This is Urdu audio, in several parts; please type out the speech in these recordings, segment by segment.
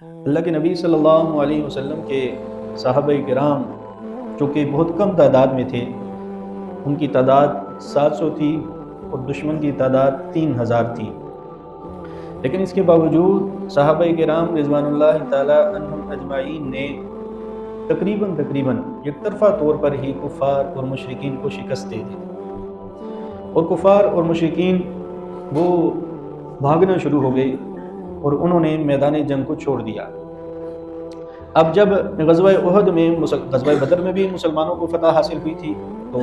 اللہ کے نبی صلی اللہ علیہ وسلم کے صحابہ کرام جو کہ بہت کم تعداد میں تھے، ان کی تعداد 700 تھی اور دشمن کی تعداد 3000 تھی، لیکن اس کے باوجود صحابہ کرام رضوان اللہ تعالی عنہم اجمعین نے تقریباً یک طرفہ طور پر ہی کفار اور مشرکین کو شکست دے دی، اور کفار اور مشرکین وہ بھاگنا شروع ہو گئے اور انہوں نے میدان جنگ کو چھوڑ دیا۔ اب جب غزوہ احد میں غزوہ بدر میں بھی مسلمانوں کو فتح حاصل ہوئی تھی، تو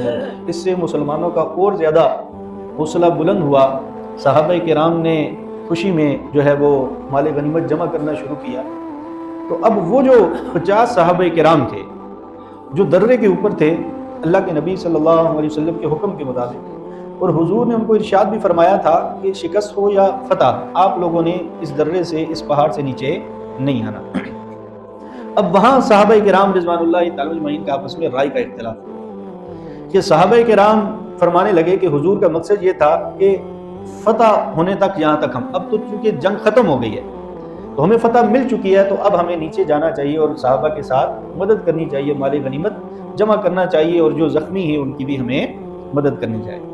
اس سے مسلمانوں کا اور زیادہ حوصلہ بلند ہوا۔ صحابہ کرام نے خوشی میں جو ہے وہ مال غنیمت جمع کرنا شروع کیا۔ تو اب وہ جو 50 صحابہ کرام تھے جو درے کے اوپر تھے اللہ کے نبی صلی اللہ علیہ وسلم کے حکم کے مطابق، اور حضور نے ان کو ارشاد بھی فرمایا تھا کہ شکست ہو یا فتح، آپ لوگوں نے اس درے سے، اس پہاڑ سے نیچے نہیں آنا۔ اب وہاں صحابہ کرام رضوان اللہ تعالی اجمعین کا آپس میں رائے کا اختلاف ہوا کہ صحابہ کرام فرمانے لگے کہ حضور کا مقصد یہ تھا کہ فتح ہونے تک یہاں تک ہم، اب تو چونکہ جنگ ختم ہو گئی ہے تو ہمیں فتح مل چکی ہے، تو اب ہمیں نیچے جانا چاہیے اور صحابہ کے ساتھ مدد کرنی چاہیے، مال غنیمت جمع کرنا چاہیے، اور جو زخمی ہیں ان کی بھی ہمیں مدد کرنی چاہیے۔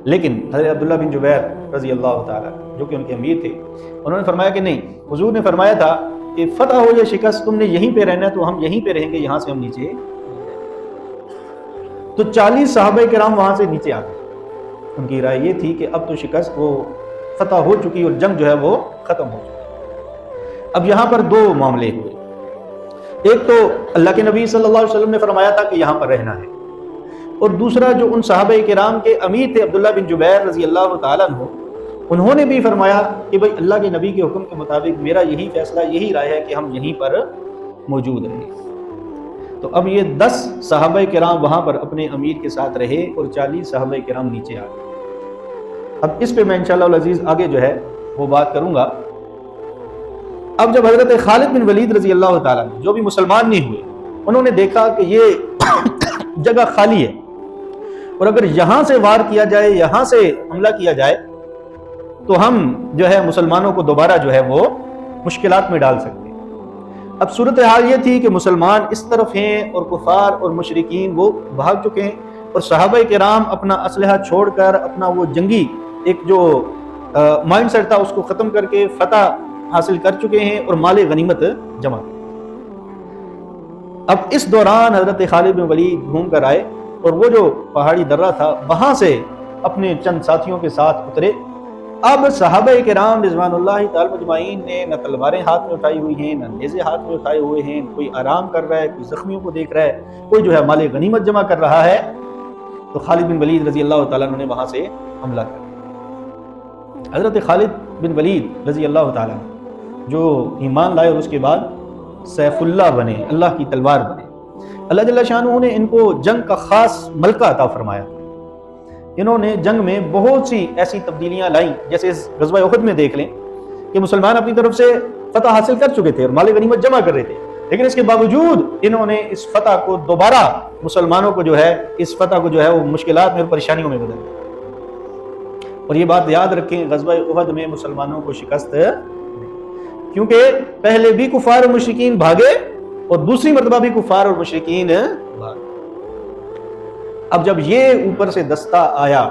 لیکن حضرت عبداللہ بن جبیر رضی اللہ تعالیٰ جو کہ ان کے امیر تھے، انہوں نے فرمایا کہ نہیں، حضور نے فرمایا تھا کہ فتح ہو یا شکست تم نے یہیں پہ رہنا ہے، تو ہم یہیں پہ رہیں گے، یہاں سے ہم نیچے۔ تو 40 صحابہ کرام وہاں سے نیچے آ گئے۔ ان کی رائے یہ تھی کہ اب تو شکست وہ فتح ہو چکی اور جنگ جو ہے وہ ختم ہو چکی۔ اب یہاں پر دو معاملے ہوئے، ایک تو اللہ کے نبی صلی اللہ علیہ وسلم نے فرمایا تھا کہ یہاں پر رہنا ہے، اور دوسرا جو ان صحابہ کرام کے امیر تھے عبداللہ بن جبیر رضی اللہ تعالیٰ عنہ، انہوں نے بھی فرمایا کہ بھئی اللہ کے نبی کے حکم کے مطابق میرا یہی فیصلہ، یہی رائے ہے کہ ہم یہیں پر موجود رہیں۔ تو اب یہ 10 صحابہ کرام وہاں پر اپنے امیر کے ساتھ رہے اور 40 صحابہ کرام نیچے آ گئے۔ اب اس پہ میں انشاءاللہ العزیز آگے جو ہے وہ بات کروں گا۔ اب جب حضرت خالد بن ولید رضی اللہ تعالیٰ جو بھی مسلمان نہیں ہوئے، انہوں نے دیکھا کہ یہ جگہ خالی ہے اور اگر یہاں سے وار کیا جائے، یہاں سے حملہ کیا جائے تو ہم جو ہے مسلمانوں کو دوبارہ جو ہے وہ مشکلات میں ڈال سکتے ہیں۔ اب صورتحال یہ تھی کہ مسلمان اس طرف ہیں اور کفار اور مشرکین وہ بھاگ چکے ہیں، اور صحابہ کرام اپنا اسلحہ چھوڑ کر، اپنا وہ جنگی ایک جو مائنڈ سیٹ تھا اس کو ختم کر کے فتح حاصل کر چکے ہیں اور مال غنیمت جمع۔ اب اس دوران حضرت خالد بن ولید گھوم کر آئے اور وہ جو پہاڑی درہ تھا وہاں سے اپنے چند ساتھیوں کے ساتھ اترے۔ اب صحابہ کرام رضوان اللہ تعالی اجمعین نے نہ تلواریں ہاتھ میں اٹھائی ہوئی ہیں، نہ نیزے ہاتھ میں اٹھائے ہوئے ہیں، کوئی آرام کر رہا ہے، کوئی زخمیوں کو دیکھ رہا ہے، کوئی جو ہے مال غنیمت جمع کر رہا ہے۔ تو خالد بن ولید رضی اللہ تعالیٰ عنہ نے وہاں سے حملہ کر دیا۔ حضرت خالد بن ولید رضی اللہ تعالیٰ عنہ جو ایمان لائے اور اس کے بعد سیف اللہ بنے، اللہ کی تلوار بنے، اللہ جل شانہ نے ان کو جنگ کا خاص ملکہ عطا فرمایا۔ انہوں نے جنگ میں بہت سی ایسی تبدیلیاں لائیں، جیسے اس غزوہ احد میں دیکھ لیں کہ مسلمان اپنی طرف سے فتح حاصل کر چکے تھے اور مال غنیمت جمع کر رہے تھے، لیکن اس کے باوجود انہوں نے اس فتح کو دوبارہ مسلمانوں کو جو ہے اس فتح کو جو ہے وہ مشکلات میں اور پریشانیوں میں بدل دیا۔ اور یہ بات یاد رکھیں، غزوہ احد میں مسلمانوں کو شکست نہیں، کیونکہ پہلے بھی کفار اور مشرکین بھاگے اور دوسری مرتبہ بھی کفار اور مشرکین بھاگے۔ اب جب یہ اوپر سے دستہ آیا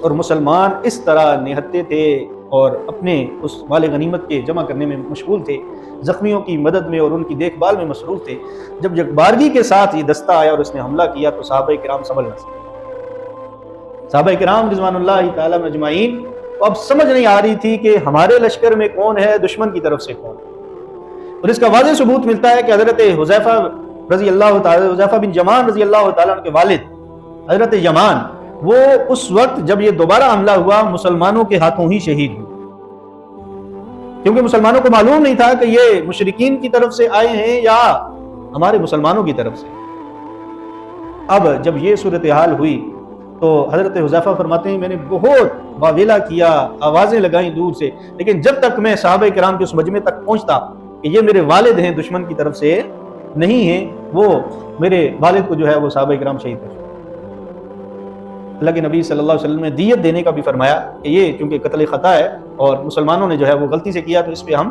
اور مسلمان اس طرح نہتے تھے اور اپنے اس مال غنیمت کے جمع کرنے میں مشغول تھے، زخمیوں کی مدد میں اور ان کی دیکھ بھال میں مصروف تھے، جب یکبارگی کے ساتھ یہ دستہ آیا اور اس نے حملہ کیا تو صحابہ کرام سنبھل نہ سکے۔ صحابہ کرام رضوان اللہ تعالیٰ اجمعین کو اب سمجھ نہیں آ رہی تھی کہ ہمارے لشکر میں کون ہے، دشمن کی طرف سے کون ہے۔ اور اس کا واضح ثبوت ملتا ہے کہ حضرت حذیفہ رضی اللہ تعالیٰ، حذیفہ بن یمان رضی اللہ تعالیٰ عنہ کے والد حضرت یمان، وہ اس وقت جب یہ دوبارہ حملہ ہوا مسلمانوں کے ہاتھوں ہی شہید ہوئے، کیونکہ مسلمانوں کو معلوم نہیں تھا کہ یہ مشرکین کی طرف سے آئے ہیں یا ہمارے مسلمانوں کی طرف سے۔ اب جب یہ صورتحال ہوئی تو حضرت حذیفہ فرماتے ہیں میں نے بہت واویلا کیا، آوازیں لگائیں دور سے، لیکن جب تک میں صحابہ کرام کے اس مجمع تک پہنچتا کہ یہ میرے والد ہیں، دشمن کی طرف سے نہیں ہیں، وہ میرے والد کو جو ہے وہ صحابہ کرام شہید کر۔ اللہ کے نبی صلی اللہ علیہ وسلم نے دیت دینے کا بھی فرمایا کہ یہ چونکہ قتل خطا ہے اور مسلمانوں نے جو ہے وہ غلطی سے کیا تو اس پہ ہم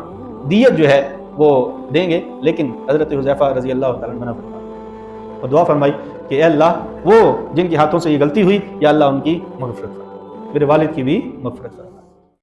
دیت جو ہے وہ دیں گے، لیکن حضرت حذیفہ رضی اللہ تعالیٰ عنہ منع فرمایا اور دعا فرمائی کہ اے اللہ وہ جن کے ہاتھوں سے یہ غلطی ہوئی، یا اللہ ان کی مغفرت فرما، میرے والد کی بھی مغفرت فرما۔